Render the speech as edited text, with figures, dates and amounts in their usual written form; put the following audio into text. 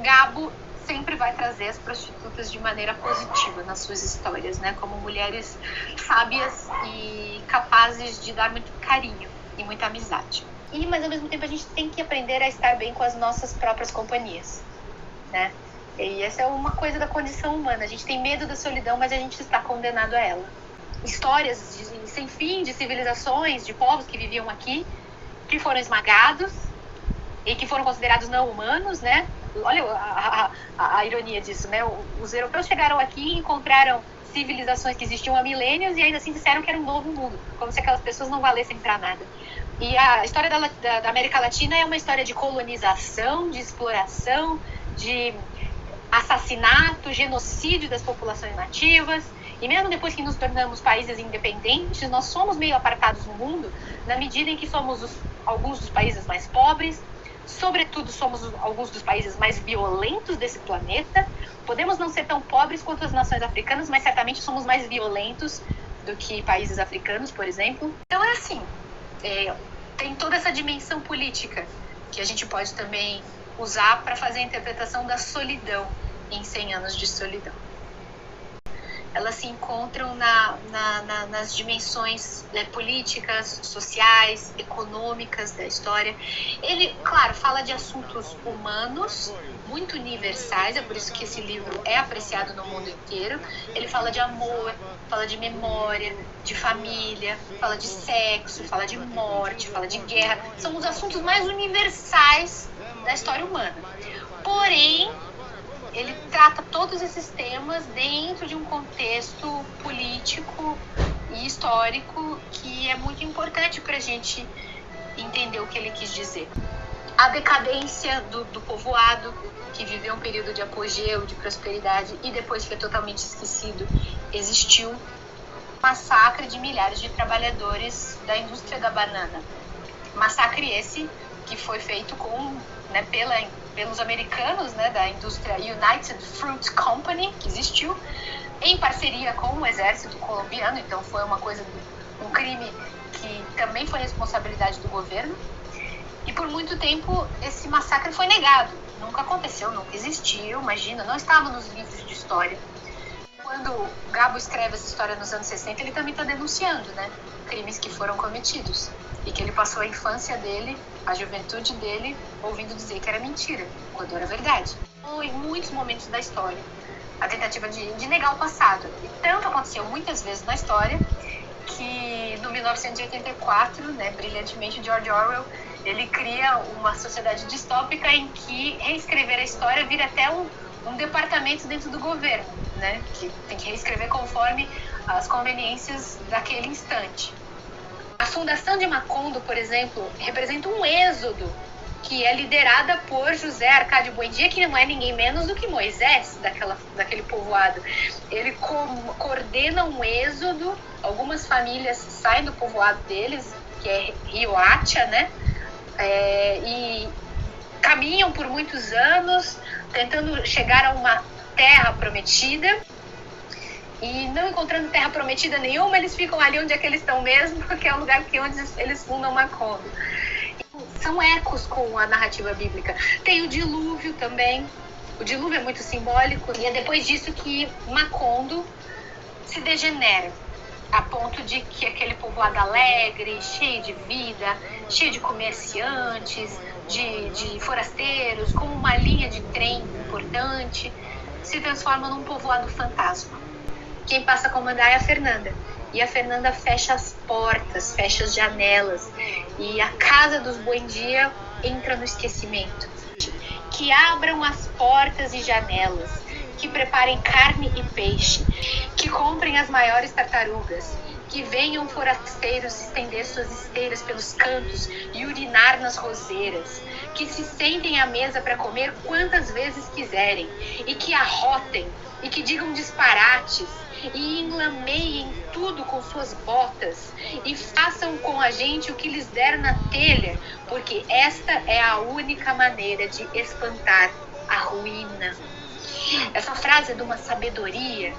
Gabo sempre vai trazer as prostitutas de maneira positiva nas suas histórias, né? Como mulheres sábias e capazes de dar muito carinho e muita amizade. Mas ao mesmo tempo a gente tem que aprender a estar bem com as nossas próprias companhias, né? E essa é uma coisa da condição humana. A gente tem medo da solidão, mas a gente está condenado a ela. Histórias sem fim de civilizações, de povos que viviam aqui, que foram esmagados e que foram considerados não humanos, né? Olha a ironia disso, né? Os europeus chegaram aqui e encontraram civilizações que existiam há milênios e ainda assim disseram que era um novo mundo, como se aquelas pessoas não valessem para nada. E a história da América Latina é uma história de colonização, de exploração, de assassinato, genocídio das populações nativas. E mesmo depois que nos tornamos países independentes, nós somos meio apartados no mundo, na medida em que somos alguns dos países mais pobres, sobretudo somos alguns dos países mais violentos desse planeta. Podemos não ser tão pobres quanto as nações africanas, mas certamente somos mais violentos do que países africanos, por exemplo. Então é assim, tem toda essa dimensão política que a gente pode também usar para fazer a interpretação da solidão em 100 anos de solidão. Elas se encontram nas dimensões políticas, sociais, econômicas da história. Ele, claro, fala de assuntos humanos, muito universais, é por isso que esse livro é apreciado no mundo inteiro. Ele fala de amor, fala de memória, de família, fala de sexo, fala de morte, fala de guerra. São os assuntos mais universais da história humana. Porém, ele trata todos esses temas dentro de um contexto político e histórico que é muito importante para a gente entender o que ele quis dizer. A decadência do povoado, que viveu um período de apogeu, de prosperidade e depois foi totalmente esquecido, existiu. Massacre de milhares de trabalhadores da indústria da banana. Massacre esse que foi feito pelos americanos, né, da indústria United Fruit Company, que existiu, em parceria com o exército colombiano. Então foi um crime que também foi responsabilidade do governo. E por muito tempo esse massacre foi negado. Nunca aconteceu, nunca existiu, imagina, não estava nos livros de história. Quando Gabo escreve essa história nos anos 60, ele também está denunciando, né, crimes que foram cometidos. E que ele passou a infância dele, a juventude dele, ouvindo dizer que era mentira, quando era verdade. Em muitos momentos da história, a tentativa de negar o passado. E tanto aconteceu muitas vezes na história, que no 1984, né, brilhantemente, George Orwell, ele cria uma sociedade distópica em que reescrever a história vira até um departamento dentro do governo, né, que tem que reescrever conforme as conveniências daquele instante. A fundação de Macondo, por exemplo, representa um êxodo que é liderada por José Arcádio Buendia, que não é ninguém menos do que Moisés daquele povoado. Ele coordena um êxodo, algumas famílias saem do povoado deles, que é Riohacha, né? E caminham por muitos anos, tentando chegar a uma terra prometida. E não encontrando terra prometida nenhuma, eles ficam ali onde é que eles estão mesmo, que é o lugar onde eles fundam Macondo. São ecos com a narrativa bíblica. Tem o dilúvio também. O dilúvio é muito simbólico. E é depois disso que Macondo se degenera, a ponto de que aquele povoado alegre, cheio de vida, cheio de comerciantes, de forasteiros, com uma linha de trem importante, se transforma num povoado fantasma. Quem passa a comandar é a Fernanda. E a Fernanda fecha as portas, fecha as janelas. E a casa dos Buendia entra no esquecimento. Que abram as portas e janelas. Que preparem carne e peixe. Que comprem as maiores tartarugas. Que venham forasteiros estender suas esteiras pelos cantos e urinar nas roseiras. Que se sentem à mesa para comer quantas vezes quiserem. E que arrotem. E que digam disparates. E enlameiem tudo com suas botas e façam com a gente o que lhes der na telha, porque esta é a única maneira de espantar a ruína. Essa frase é de uma sabedoria.